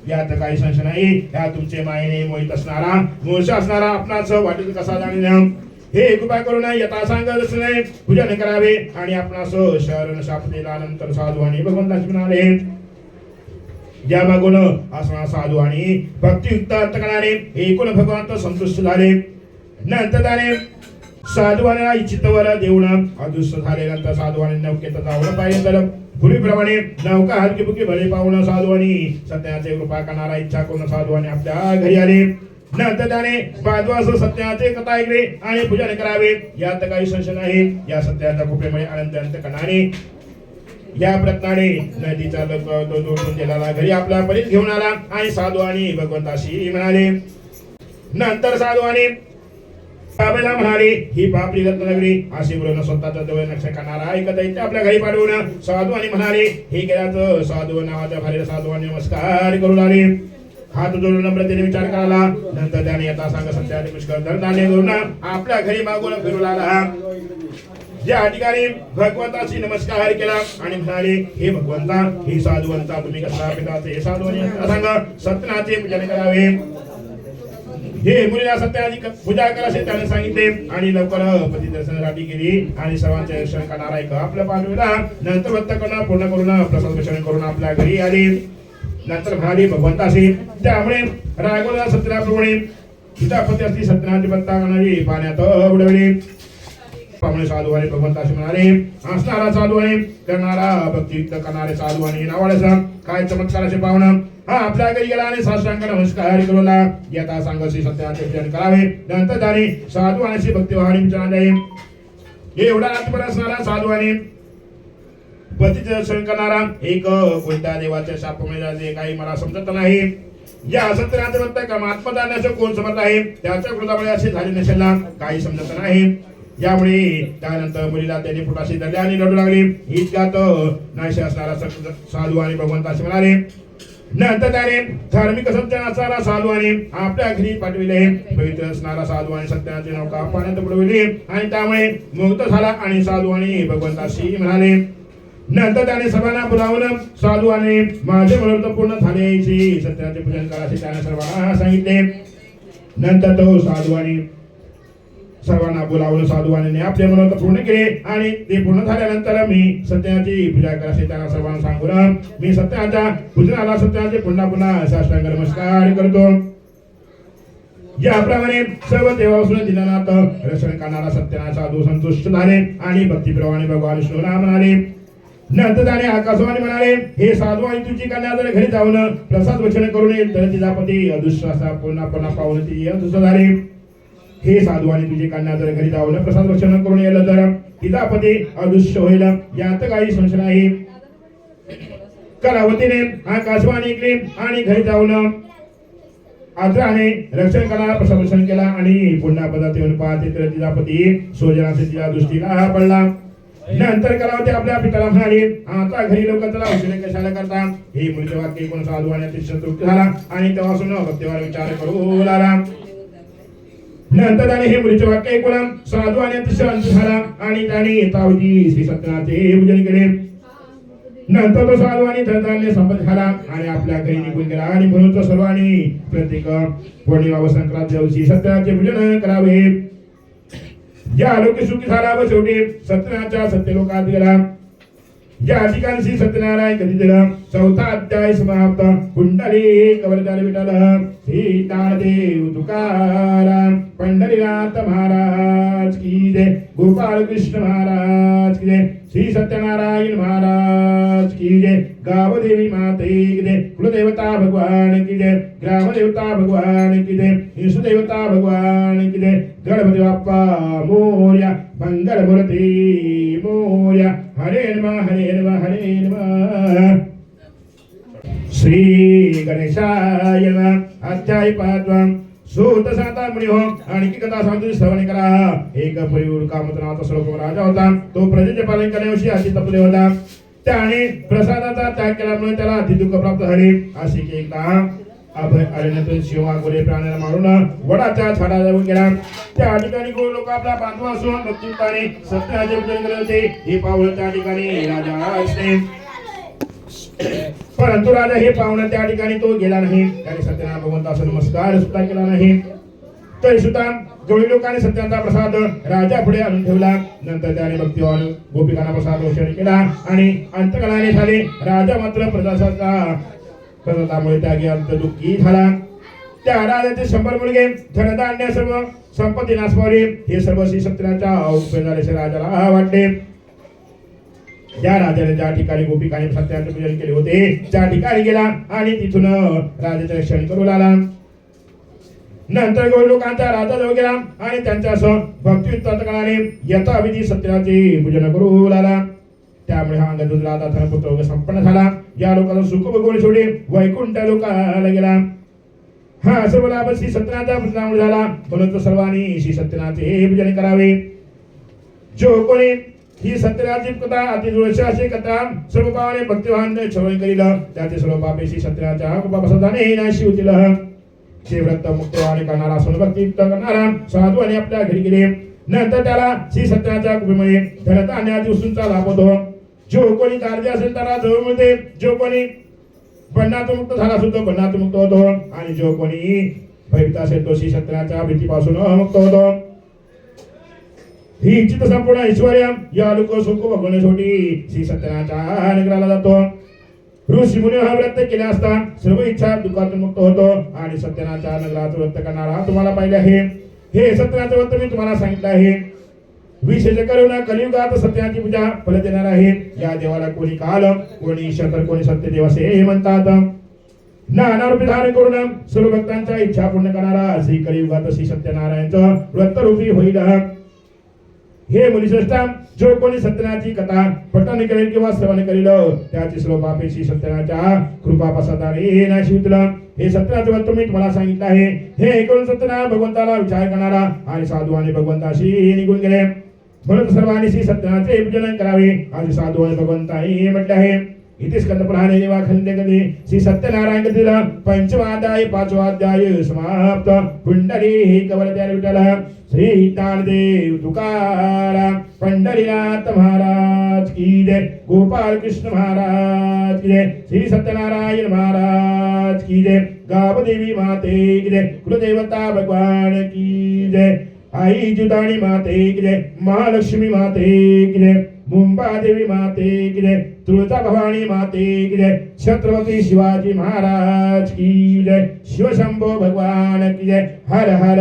यात काही संशय नाही. या तुमचे मायेने मोहित असणारा मोर्ष असणारा आपणाच वाटेल कसा जाणे. हे कृपा करून यथासांग दर्शने पूजन करावे आणि आपणास शरण शाप दिला. नंतर साधू आणि भगवंताशी म्हणाले, ज्या मागून असणारा साधू आणि भक्तियुक्त अंतकरणाने एकूण भगवंत संतुष्ट झाले. नंतर त्याने साधूवाना इच्छितवर देऊन अदृश्य झाले. नंतर साधूवाने नौकेत जाऊन पाहिजे तर पूर्वीप्रमाणे नौका हलकी फुकी भले पाहून साधूवानी सत्याचे कृपा करणारा इच्छा करून साधूवानी आपल्या घरी आले. नंतर त्याने बाजवास सत्याचे कथा ऐकले आणि पूजन करावे यात काही संशय नाही. या सत्याच्या कृपेमुळे आनंद अंतकरणाने या प्रयत्नाने नदीचा तो जोडून गेला घरी आपला परीत घेऊन आला आणि साधू आणि भगवंताशी म्हणाले. नंतर साधू आणि बाबाला म्हणाले, ही पापरी रत्ननगरी अशी बोलून स्वतःचा डोळे नक्ष करणारा ऐकत आहे आपल्या घरी पाठवून साधू आणि म्हणाले, हे गेल्याच साधू नावाच्या भारी साधूंनी नमस्कार करू लागले. हात जोडून नम्रतेने विचार करायला. नंतर त्याने यथा सांग सत्याने पुष्कळ धरधान्य करून आपल्या घरी मागून फिरू लागला. या ठिकाणी भगवंताशी नमस्कार केला आणि म्हणाले, हे भगवंता, हे साधुवंता तुम्ही कसा पिताचे हे साधू आणि सांग सत्यनाचे पूजन करावे. हे मुलीला सत्याची पूजा करायचे त्याने सांगितले आणि लवकर पती दर्शनासाठी गेली आणि सर्वांचे दर्शन करणारा एक आपल्या पाठविला. नंतर व्रत करून पूर्ण करून प्रसाद दर्शन करून आपल्या घरी आली. नंतर म्हणाली भगवंताशी, त्यामुळे राघवला सत्यनाप्रमाणे सीतापती असली सत्यनाची बत्ता करणारी पाण्यात उडवली. त्यामुळे साधू आणि भगवंताशी म्हणाले, असणारा साधू आणि करणारा भक्तियुक्त करणारे साधू आणि नावाळाचा काय चमत्काराचे पाहुणा हा आपल्या घरी गेला आणि साष्टांग नमस्कार करूला. यथा सांगशी सत्याचे पूजन करावे. नंतर त्याने साधू आणि भक्तिवाहाने विचारले जाईल. एवढा आत्मन असणारा साधू आणि पतीचे दर्शन करणारा एक कोणत्या देवाच्या शापमुळे काही मला समजत नाही. या सत्यनारायण म्हणतात का आत्मदानाचं कोण समर्थ आहे त्याच्या कृतामुळे असे झाले नसेल काही समजत नाही. यामुळे त्यानंतर मुलीला त्यांनी फुटाशी धरले आणि रडू लागले. इतक्यात नाहीसे असणारा साधू आणि भगवंताशी म्हणाले. नंतर त्याने धार्मिक सज्जन असणारा साधू आणि आपल्या घरी पाठविले. पवित्र असणारा साधू आणि सत्याची नौका पाण्यात बुडविली आणि त्यामुळे मुक्त झाला आणि साधू आणि भगवंताशी म्हणाले. नंतर त्याने सर्वांना बोलावून साधू आणि माझे मनोरथ पूर्ण झाल्याची सत्याचे पूजन करायचे त्याने सर्वांना सांगितले. नंतर तो साधू आणि सर्वांना बोलावून साधू आणि आपले मनोरथ पूर्ण केले आणि ते पूर्ण झाल्यानंतर मी सत्याची पूजा करायचे त्यांना सर्वांना सांगून मी सत्याच्या पूजनाला सत्याचे पुन्हा पुन्हा साष्टांग नमस्कार करतो. याप्रमाणे सर्व देवापासून दिनानाथ रक्षण करणारा सत्यनारायण साधू संतुष्ट झाले आणि भक्तिप्रमाणे भगवान विष्णूला म्हणाले. नंतर त्याने आकाशवाणी म्हणाले, हे साधू आणि तुझी कन्या जर घरी जाऊन प्रसाद वचन करून येईल तर तिचा पती अदृश्य पुन्हा पुन्हा पाहून ती अदृश्य झाले. हे साधू आणि तुझी कन्या जर घरी जाऊन प्रसाद वचन करून येईल तर तिचा पती अदृश्य होईल यात काही संशय नाही. कलावतीने आकाशवाणी केली आणि घरी जाऊन आदराने रक्षण करणारा प्रसाद वचन केला आणि पुन्हा पदात येऊन पाहते तर तिचा पती स्वजनाचे तिच्या दृष्टीला पडला. नंतर कलावती आपल्या पित्याला म्हणाली, आता घरी लोक त्याला उशिरे कशाला करता. हे मुलीचे वाक्य कोण साधू आणि अतिशय तृप्त झाला आणि तेव्हापासून भक्तीवर विचार करू लागला. नंतर त्याने हे मुलीचे वाक्य ऐकून साधू आणि अतिशय अंत झाला आणि त्याने यथावधी श्री सत्यनारायणाचे पूजन केले. नंतर तो साधू आणि धनधान्य संपन्न झाला आणि आपल्या घरी निघून गेला आणि म्हणून सर्वांनी प्रत्येक पौर्णिमा व संक्रांत दिवशी सत्यनारायणाचे पूजन करावे. या लोक सुखी झाला व शेवटी सत्यनारायणाच्या सत्यलोकात गेला. या ठिकाणी श्री सत्यनारायण कधी दिलं. चौथा अध्याय समाप्त. कुंडली कवरदार विठ्ठल श्री ज्ञानदेव तुकाराम पंढरीनाथ महाराज की जय. गोपाळ कृष्ण महाराज की जय. श्री सत्यनारायण महाराज की जय. गावदेवी माते की जय. कुलदेवता भगवान की जय. ग्रामदेवता भगवान की जय. ईशदेवता भगवान की जय. गणपती बाप्पा मोरया. मंगल मूर्ती मोरया. हरे नमः हरे नमः हरे नमः. श्री गणेशाय नमः. अध्याय 5. सूत सांगता मुनी हो आणखी कथा सांगतो श्रवण करा. एक परिपूर्ण कामतनाचा श्लोक राजा होता. तो प्रजेचे पालन करण्याविषयी अति तपले होता. त्याने प्रसादाचा त्याग केल्यामुळे त्याला अति दुःख प्राप्त झाले. असे की एकदा अभय अरण्यातून शिवा गोरे प्राण्याला मारून वडाच्या झाडाजवळ गेला. त्या ठिकाणी गोर लोक आपला बांधवा असून भक्तियुक्ताने सत्याचे पूजन करत होते. हे पाहून त्या ठिकाणी राजा असते. परंतु राजा हे पाहुणे त्या ठिकाणी तो गेला नाही. त्याने सत्यनारायण भगवंताचा नमस्कार सुद्धा केला नाही. तरी सुद्धा गवळी लोकांनी सत्याचा प्रसाद राजा पुढे आणून ठेवला. नंतर त्याने भक्तिवान गोपिकांना प्रसाद वचन केला आणि अंतकलाने झाले. राजा मात्र प्रसादामुळे त्यागी अंत दुःखी झाला. त्या राजाचे 100 मुलगे धनधान्य सर्व संपत्ती नाश पावली. हे सर्व श्री सत्यनारायणाच्या उपयोगाचे राजाला वाटले. या राजाने ज्या ठिकाणी गोपिकांनी सत्याचे पूजन केले होते त्या ठिकाणी गेला आणि तिथून राजाचे रक्षण करू लागला. नंतर गौर लोकांचा राजा जवळ गेला आणि त्यांच्यासह भक्तियुक्त अंतकरणाने यथाविधी सत्याचे पूजन करू लागला. त्यामुळे हा अंगदुराचा धनपुत्र संपन्न झाला. या लोकांना सुख भोगवून सोडे वैकुंठ लोकाला गेला. हा सर्व लाभ श्री सत्यनारायणच्या पूजनामुळे झाला. म्हणून सर्वांनी श्री सत्यनारायणाचे पूजन करावे. जो कोणी ही सत्यनारायणाची कथा अति अशी कथा सर्व भावाने भक्तिवान श्रवण करील त्याचे सर्व पापे श्री सत्यनारायणाच्या कृपाप्रसादाने नाशी होतील. ते व्रत मुक्तवाणी करणारा भक्ती करणारा साधू आणि आपल्या घरी गेले. नंतर त्याला श्री सत्यनारायणाच्या कृपेमुळे धनधान्यादी वस्तूंचा लाभ होतो. जो कोणी काळजी असेल त्याला जवळ मिळते. जो कोणी बंधनातून मुक्त झाला असेल तो बंधनातून मुक्त होतो. आणि जो कोणी भयभीत असेल तो श्री सत्यनारायणाच्या भीतीपासून मुक्त होतो. ही इच्छित संपूर्ण ऐश्वर्य या लोक सुख भोगवण्यासाठी श्री सत्यनारायणाच्या नगराला जातो. ऋषी मुनी हा व्रत केले असता सर्व इच्छा दुःखातून मुक्त होतो. आणि सत्यनारायणाच्या नगराचं व्रत करणारा तुम्हाला पाहिले आहे. हे सत्यनारायणाचं व्रत मी तुम्हाला सांगितलं आहे. विशेष करून कलियुगात सत्यनारायणाची पूजा फल देणार आहे. या देवाला कोणी काल कोणी ईश्वर तर कोणी सत्यदेव असे म्हणतात. नाना रूपी धारण करून सर्व भक्तांच्या इच्छा पूर्ण करणारा श्री कलियुगात श्री सत्यनारायणाचं व्रत रूपी होईल. हे मुनिश्रेष्ठा, जो कोणी सत्यनारायणाची कथा पठण करेल किंवा श्रवण करेल त्याची सर्व पापे श्री सत्यनारायणाच्या कृपाप्रसादाने नाशी होतील. हे सत्यनारायणाचे व्रत मी तुम्हाला सांगितलं आहे. हे ऐकून सत्यनारायण भगवंताला विचार करणारा आणि साधू आणि भगवंताशी निघून गेले. म्हणून सर्वांनी श्री सत्यनारायणाचे पूजन करावे असे साधू आणि भगवंतांनी म्हटले आहे. इथे स्कंद पुराणे निवा खंडे कधी श्री सत्यनारायण कथेल पंचमाध्याय 5वा अध्याय समाप्त. पुंडरी कवल त्या विठ्ठल श्री ज्ञानदेव तुकाराम पंढरीनाथ महाराज की जय. गोपाल कृष्ण महाराज की जय. श्री सत्यनारायण महाराज की जय. गावदेवी माते की जय. कुलदेवता भगवान की जय. आई जुदानी माते की जय. महालक्ष्मी माते की जय. मुंबा देवी माते की जय. तुळजा भवानी माते की जय. छत्रपती शिवाजी महाराज की जय. शिवशंभो भगवान की जय. हर हर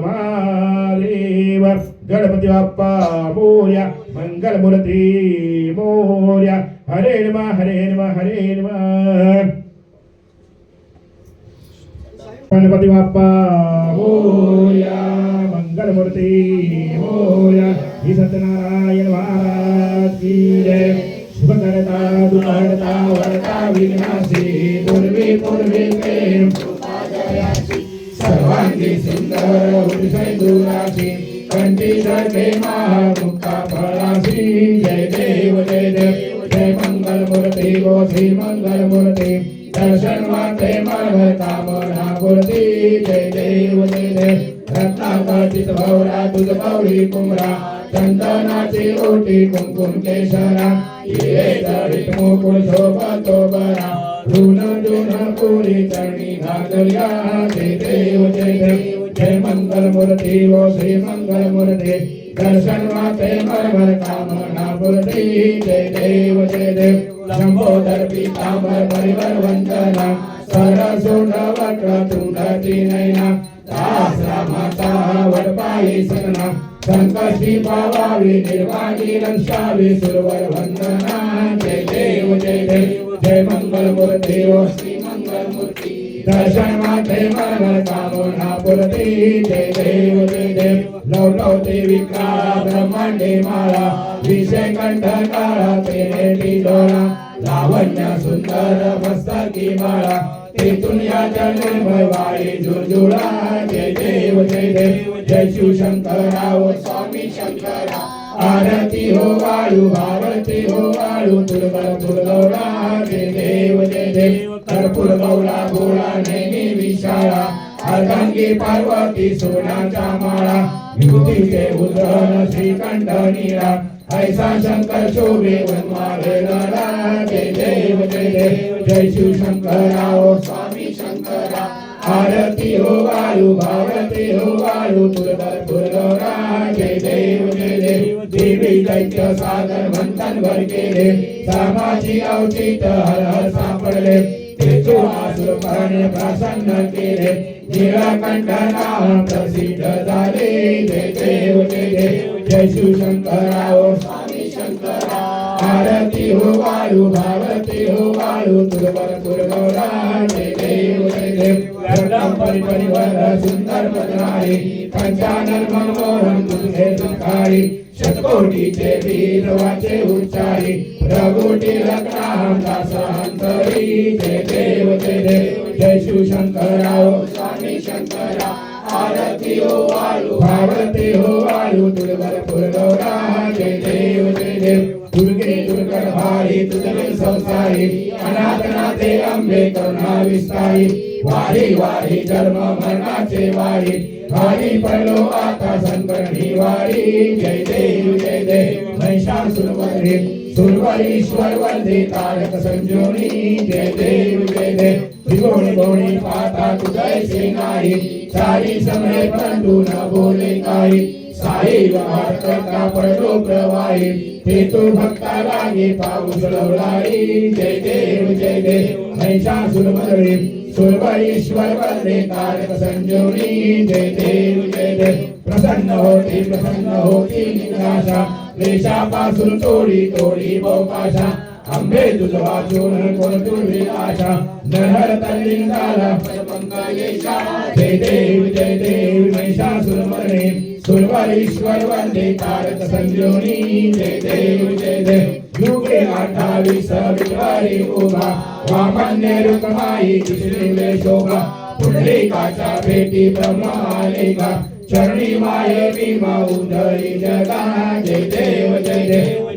महादेव. गणपती बाप्पा मोरया. मंगल मूर्ती मोरया. हरे नमः हरे नमः हरे नमः. गणपती बाप्पा मोरया. मंगल मूर्ती मोरया. श्री सत्यनारायण महाराज की जय. शुभ करता दुःखहर्ता वरता विघ्नासी पूर्वी पूर्वी प्रेम सर्वांगी सुंदर उदिशय दुराशी कंठी सर्वे मुक्ता फळासी. जय देव जय देव. जय मंगल मूर्ती गो श्री मंगल मूर्ती. दर्शन माते मन कामना पूर्ती. जय देव जय देव. रत्नाकर्षित भवरा तुझ गौरी कुमरा. चंदनाची ओटी कुंकुम केशरा. हिरे जडित मुकुट शोभतो बरा. ऋण जुन पुरी चरणी घातल्या. जय देव जय देव. जय मंगल मूर्ती व श्री मंगल मूर्ती. दर्शन माते मरमर कामना पूर्ती. जय देव जय देव. लंबोदर पीतांबर परिवर वंदना. सरसुंड वक्र तुंडती नयना. दास रामाचा वडपाई सगना. संकष्टी पावावी निर्वाणी रक्षावी सुरवर वंदना. जय देव जय देव. जय मंगल मूर्ती व श्री मंगल मूर्ती. दर्शन माते मरमर कामना पूर्ती. जय देव जय देव. लवलवते विक्राळा ब्रह्मांडे माळा. विषय कंठ काळा तेने टिलोळा. लावण्य सुंदर मस्तकी माळा. तेथून या निर्मळ वाळी झुळझुळा. जय देव जय देव. जय शिवशंकरा ओ स्वामी शंकरा. आरती हो वाळू आरती हो वाळू. तुळगळ तुळगौळा. जय देव जय देव. कर्पूर गौळा गोळा नैनी विशाळा. अर्धांगी पार्वती सोन्याच्या माळा. विभूतीचे उदरण श्रीकंठ नीळा. ऐसा शंकर शोभे वनमाले लढा. जय देव जय देव. जय शिवशंकरा ओ स्वामी शंकरा. आरती हो वाळू भारती हो वाळू. तुळगळ तुळगौळा. जय देव जय देव. देवी दैत्य सागर मंथन भर केले. सामाची अवचित हर हर सापडले. तेजो आसुर प्राणे प्रसन्न केले. निळकंठ नाम प्रसिद्ध झाले. जय देव जय देव. जय शिवशंकरा ओ स्वामी शंकरा. आरती हो वाळू भारती हो वाळू. तुळगळ तुळगौळा. जय देव जय देव. गर्दम परिवर सुंदर बदनारी पंचानन मनमोहन तुझे तुकारी शतकोटीचे वीर वाचे उच्चारी प्रभुटी लग्नाम दासांतरी जय देव जय शिवशंकराव स्वामी शंकरा आरती हो वाळू भारती हो वाळू तुळवरपूर गौरा जय देव दुर्गे दुर्गण भारी तुझे संसारी अनाथनाथे अंबे करुणा विस्तारी वारी वारी जन्म मरणाचे वारी भारी पडलो आता संकटनी वारी जय देव महिषासुरवधे सुरवरीश्वर वंदे तारक संजोनी जय देव त्रिगुणी गौणी पाता तुझे सेनाई सारी समये परंतु न बोले काही साई व्यवहार करता पडलो प्रवाही हे तो भक्ता लागे पाऊस लवलाई जय देव महिषासुरवधे सुरवरीश्वर वंदे तारक संजोनी जय देव प्रसन्न होती निराशा क्लेशापासून तोडी बहुपाशा अंबे तुझ वाचून कोण तुझी आशा नहर तल्लिंगाला पंकजेशा जय देव महिषासुरमर्दिनी सुरवरीश्वर वंदे तारक संजोनी जय देव युगे 28 विद्वारी उभा वामन्य रुक्माई कृष्णिले शोभा पुंडलिकाच्या भेटी ब्रह्मा आलेगा चरणी माये भीमा उधळी जगा जय देव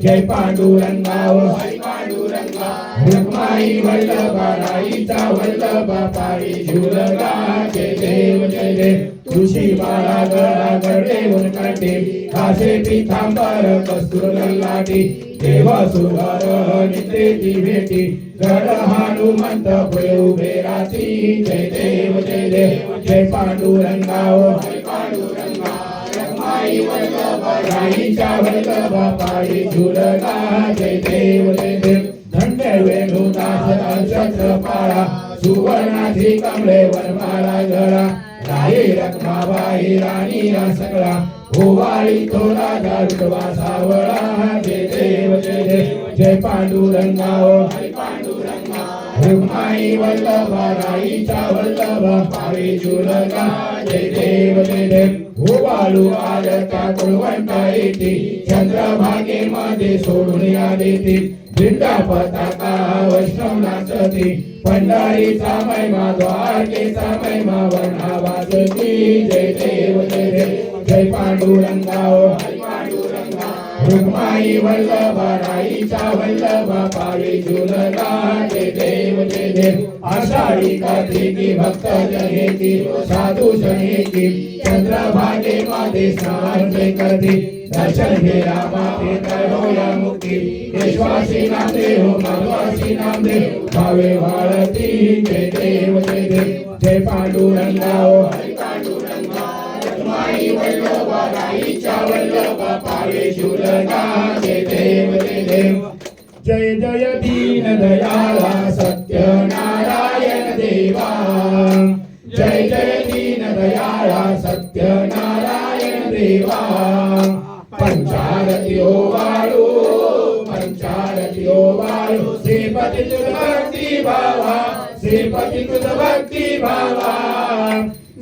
जय पांडुरंगा हरी पांडुरंगा रुक्माई वल्लभा राईचा वल्लभा पायी झुलगा जय देव तुळशी बाळा गळा गडेवर काटे कासे पितांबर कस्तूर ललाटी देव सुगर नित्रेची भेटी गड हनुमंत पुढे उभे राची जय देव जय पांडुरंगा हरी पांडुरंगा रखमाई वल्लभा राईचा वल्लभा पायी झुलगा जय देव धन्य वेणुदास छत्रपाळा सुवर्णाची कमळे वनमाला गळा राही रखमाबाई राणी सगळा ओवाळी तो राजा विठवा सावळा जय देव जय पांडुरंगा हरी पांडुरंगा रुक्माई वल्लभा राईचा वल्लभा पायी झुलगा जय देव ओवाळू आलता कुळवंता येते चंद्रभागेमध्ये सोडून या देते झेंडा पताका वैष्णव नाचती पंढरीचा महिमा द्वारकेचा महिमा वर्णा वाजती जय देव जय पांडुरंगा हरी पांडुरंगा रुक्माई वल्लभा राईचा वल्लभा पायी झुलगा जय देव आषाढी कार्तिकी भक्त जनेती साधू जनेती चंद्रभागेमध्ये स्नान करते दर्शन घेरा माते होया मुक्ती विश्वासी नाम देव माधवासी नाम देव भावे वाळती जय देव जय पांडुरंगा हरी पांडुरंगा रखमाई वल्लभा राईचा वल्लभा पायी झुलगा जय देव जय जय दीन दयाला सत्यनारायण देवा जय जय दीन दयाला सत्यनारायण देवा पंचारती हो वाळू श्रीपती तुझ भक्ती भावा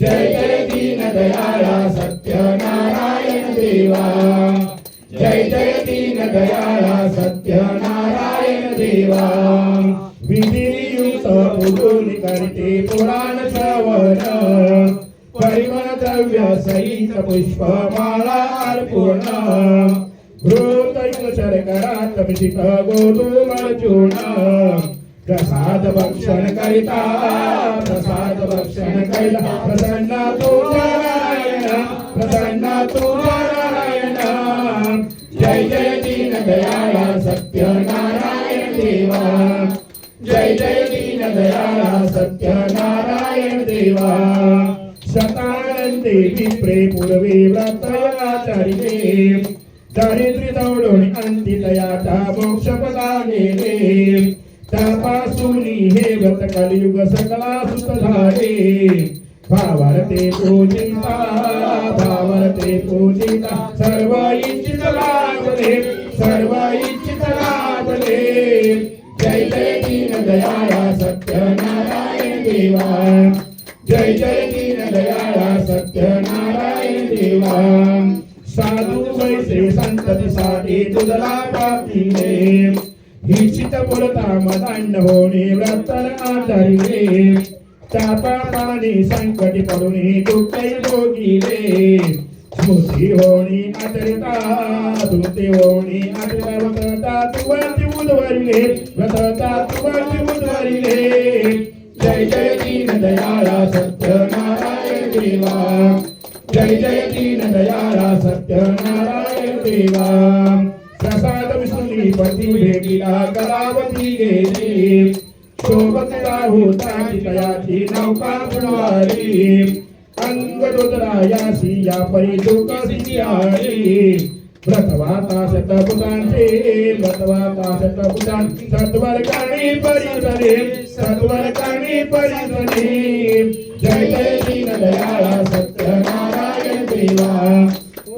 जय जय दीन दयाळा सत्यनारायण देवा जय जय दीन दयाळा सत्यनारायण देवा विधियुक्त पुरून करते पुराण श्रवण परिमळ द्रव्य सहित पुष्पमाला अर्पण घृतैक शर्करात मिश्रित गोधूम चूर्ण प्रसाद भक्षण करिता प्रसन्न तू नारायण जय जय दीन दयाळा सत्यनारायण देवा जय जय दीन दयाळा सत्यनारायण देवा शतानंदे विप्रे पूर्वे व्रतयाचारिणे दारिद्र्य दौडून अंतितयाचा मोक्षपदा गेले त्यापासून हे व्रत कलियुग सकला सुत झाले भावरते पूजिता सर्व इच्छित लाभले जय जय दीन दयाळा सत्यनारायण देवा जय जय दीनदयाळा सत्यनारायण देवा साधू वैसे संततीसाठी तुझला पापिले हिचित बोलता मदांड होणे व्रतन आधारिले चापा पाणी संकटी पडून दुःखै भोगिले स्मृती होणी आचरिता स्मृती होणी आचरिता व्रतता तुवरती उद्वरिले व्रतता तुवरती उद्वरिले जय जय दीनदयाळा सत्यनारायण देवा जय जय दीनदयाळा सत्यनारायण देवा प्रसाद विष्णुनी पती भेटीला करावती गेली सोबतला होता तयाची नौका बुडवारी अंग रुद्रायासी या परी दुःख सिंहारी व्रतवाता शतपुतांचे व्रतवाता शतपुतां सत्वर काणी परिसरे सत्वर काणी परिसरे जय जय दीनदयाळा सत्यनारायण देवा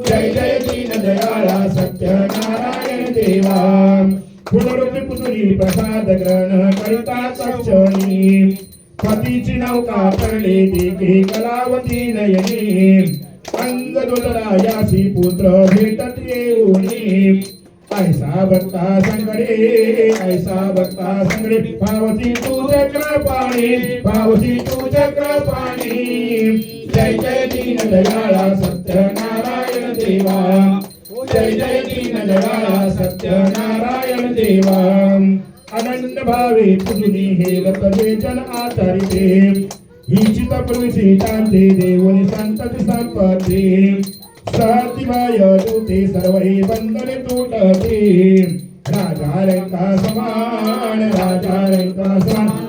जय जय दीनदयाळा सत्यनारायण देवा पुनरुक्ती पुतुरी प्रसाद ग्रहण करता तक्षणी पतीची नौका पडले देखी कलावती नयनी अंग दुलरायासी पुत्र भेटत येऊनी ऐसा भक्ता संगडे ऐसा भक्ता संगडे पावती तू चक्रपाणी पावती तू चक्रपाणी जय जय दीनदयाळा सत्यनारायण देवा जय जय दीनदयाळा सत्यनारायण देवा अनन्य भावे तुझी हे व्रतजे जन आचरिते हिचित प्रविशी शांती देवनी संतती संपत्ती सहतिवाय दूते सर्वै बंधने तुटते राजा रंका समान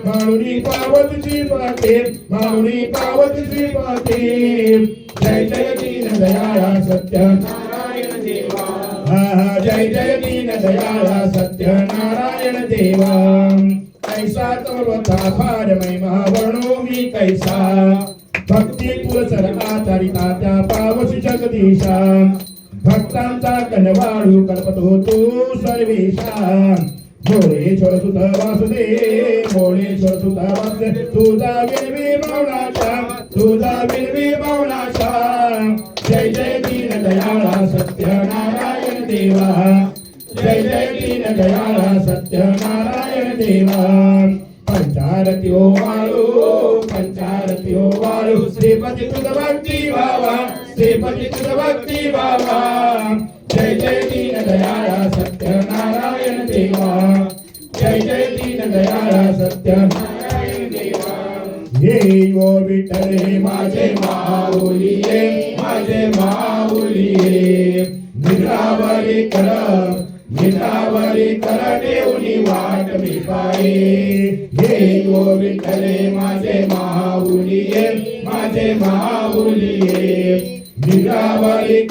मानुनी पावतीची पाते मानुनी पावतीची पाते जय जय दीनदयाळा सत्यनारायण देवा जय जय दीनदयाळा सत्यनारायण देवा कैसा तवता फार महिमा वर्णो मी कैसा भक्ती पुरसर आचारिता त्या पावसी जगदीशा भक्तांचा कनवाळू कल्पतो तू सर्वेशा भोळेश्वर सुत वासुदेव भोळेश्वर सुत वासुदेव तुझा विनवी मौनाचा तुझा विनवी मौनाचा जय जय दीनदयाळा सत्यनारायण देवा जय जय दीनदयाळा सत्यनारायण देवा पंचारती ओ वाळू श्रीपती तुझ भक्ती भावा श्रीपती तुझ भक्ती भावा जय जय दीनदयाळा सत्यनारायण देवा जय जय दीनदयाळा सत्यनारायण देवा हे ओ विठ्ठले माझे माऊलिये माझे माऊलिये निद्रावरी कर देऊनी वाट मी पाये हे ओ विठ्ठले माझे माऊलिये माझे माऊलिये निद्रावरी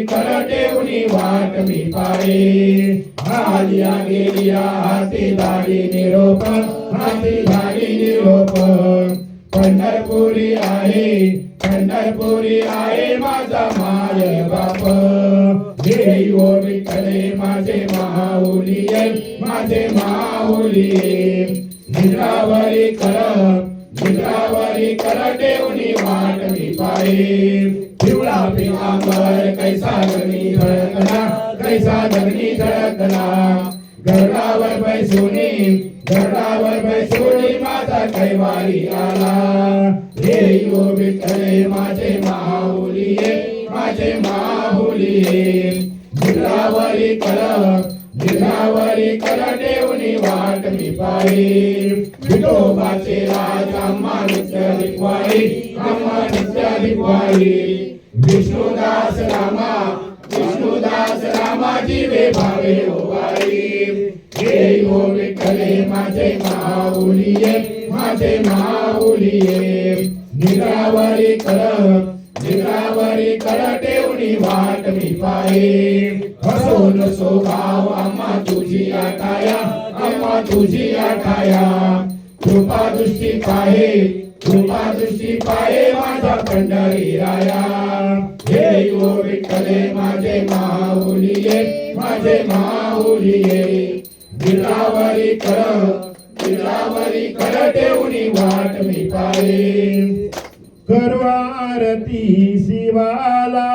कर देऊनी वाट मी पाये आलिया गेलिया हाती धाडी निरोप हाती धाडी निरोप पंढरपुरी आहे माझा माय बाप हे ओ विठ्ठले माझे माऊलिये माझे माऊलिये निद्रावरी कर देऊनी वाट मी पाये पिवळा पितांबर कैसा गगनी धडकला गरुडावर बैसूनी माझा कैवारी आला हे ओ विठ्ठले माझे माऊलिये माझे माऊलिये निद्रावरी कर देऊनी वाट मी पाये विठोबाचे राज अम्मा नित्य लिखवाई विष्णुदास रामा जीवे भावे ओवाई हे ओ विठ्ठले माझे माऊलिये माझे माऊलिये निद्रावरी कर देऊनी वाट मी पाये हसून स्वभाव अम्मा तुझी आठाया कृपा दृष्टी पाहे माझा पंढरी राया हे ओ विठ्ठले माझे माऊलिये माझे माऊलिये निद्रावरी शरीरावरी कड ठेवणी वाट मी पाहे करू आरती शिवाला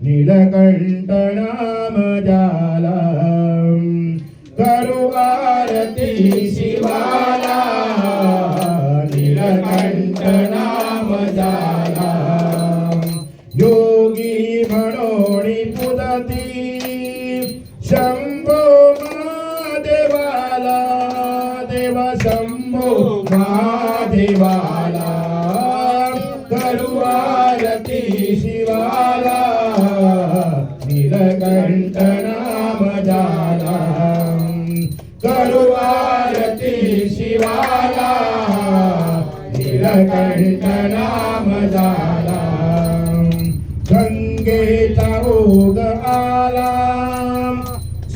नीलकंठ नाम जाला करू आरती शिवाला नीलकंठ नाम झाला योगी म्हणोणी पुदती शंभो महादेवाला देव शंभो महादेवाला करू आरती शिवाला नीलकंठ नाम झाला करू आरती शिवाला नीलकंठ नाम झाला गंगेचा ओघ आला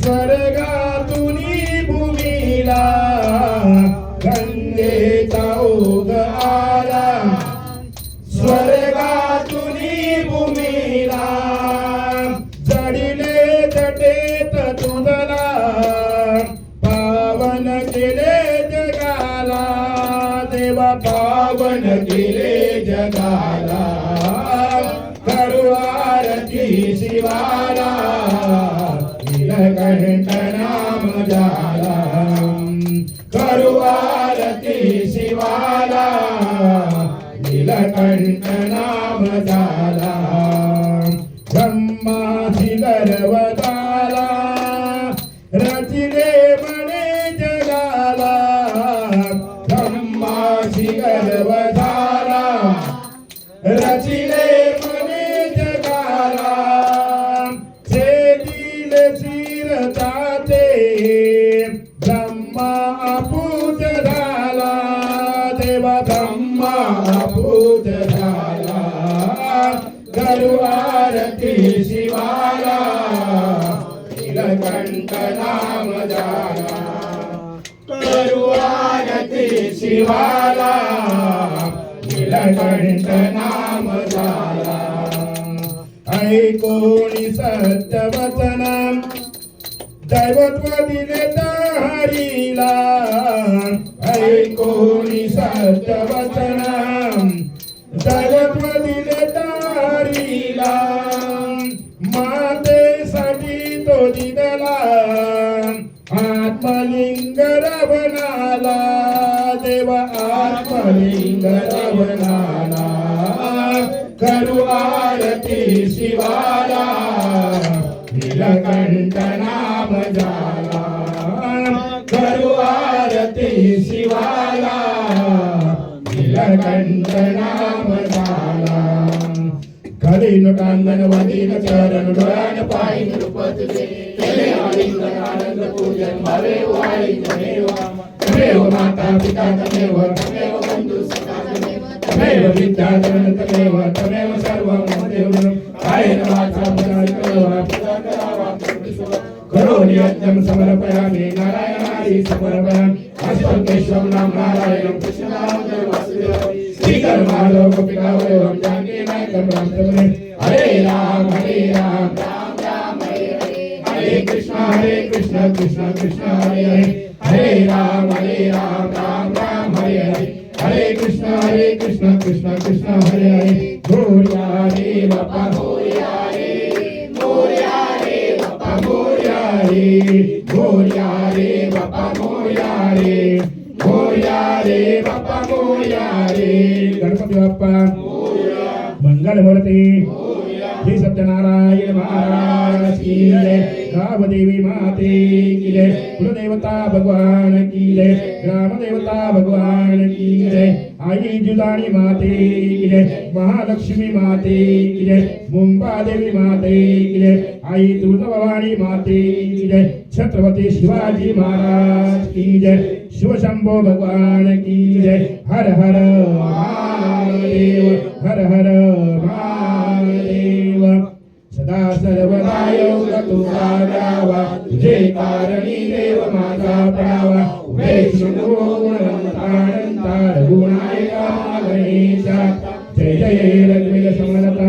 स्वर्गातुनी भूमीला गंगेचा ओघ आला स्वर्गातुनी भूमीला जडिले जटेत तुझला पावन केले जगाला देवा पावन केले जगाला करू आरती शिवाला नीलकंठ नाम झाला करू आरती शिवाला नीलकंठ नाम झाला ब्रह्माची गर्वताला रचिले म्हणे जगाला ब्रह्माची गर्भधारा रचिले म्हणे जगाला शेतील शिरताते ब्रह्मा अपूज झाला देवा ब्रह्मा पूज झाला करू आरती शिवाला नीलकंठ नाम झाला करू आरती शिवाला नीलकंठ नाम झाला ऐकोणी सत्य वचन दैवत्व दिले हरीला ऐकोणी सत्य वचन दैवत्व दिले तारीला मातेसाठी तो दिदला आत्मलिंग रवणाला देवा आत्मलिंग रवणाला करू आरती शिवाला नीलकंठ नाम झाला करू आरती शिवाला नीलकंठ नाम झाला करीन कांगण वदीन चरण डोळ्यान पायी रूप तुझे केले आलिंगन आनंद पूजन भावे वाळी तमेव माता पिता तमेव तमेव बंधु सखा तमेव विद्या तमेव तमेव सर्वं देव कायेन वाचा मनसेन करावा करोमि यज्ञं समर्पयामि नारायणाय समर्पयामि अस्तु केशवं नाम नारायणं कृष्णं वासुदेवं श्रीधर माधव गोपिका वल्लभं जानकी नायकं रामचंद्रं हरे राम राम राम हरे कृष्ण कृष्ण कृष्ण हरे हरे हरे राम राम हरे हरे हरे कृष्ण कृष्ण कृष्ण हरे हरे मोरया रे बापा मोरया रे बापा मोरया रे बापा मोरया रे बापा मोरया रे गणपती बाप्पा मंगल मूर्ती श्री सत्यनारायण महाराज की जय राम देवी माते की जय कुलदेवता भगवान की जय ग्राम देवता भगवान की जय आई जुलानी माते की जय महालक्ष्मी माते की जय मुंबा देवी माते की जय आई तुळजा भवानी माते की जय छत्रपती शिवाजी महाराज की जय शिवशंभो भगवान की जय हर हर महादेव हर हर महादेव सदा सर्वदा योग तुझा गावा तुझे कारणी देव माझा पडावा वैष्णव गुणवंता रघुनायका गणेशा जय जय रघुवीर समर्थ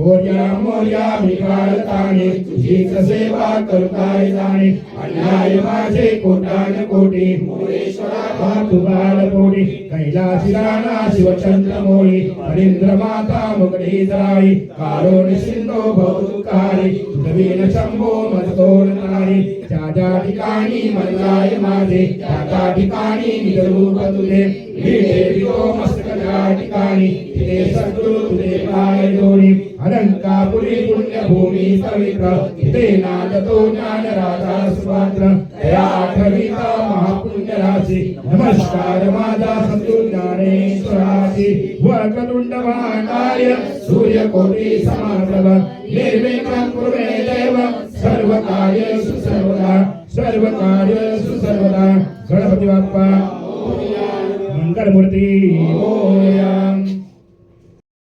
मोर्या मोर्या मी काळताने तुझीच सेवा करताय जाणे अन्याय माझे कोटान कोटी मोरेश्वरा तू बालकोटी कैलासी राणा शिवचंद्र मोळी हरिंद्र माता मुगडी जाळी कारोण सिंधो बहुकाळी तुझवीन शंभो मजकोण नारी त्या ज्या ठिकाणी मनाय माझे त्या ठिकाणी निजरूप तुझे वितो मस्तका ठिकाणी तिथे सद्गुरु तुझे पाय जोडी अलंकापुरी पुण्यभूमी पवित्र तिथे नादतो ज्ञान राजा सुपात्र त्या ठविता महापुण्य राशी नमस्कार माझा सद्गुरु ज्ञानेश्वरासी वक्रतुंड महाकाय सूर्यकोटी समप्रभ निर्विघ्नं कुरु मे देव सर्व कार्येषु सर्वदा गणपती बाप्पा मंगलमूर्ती मोरया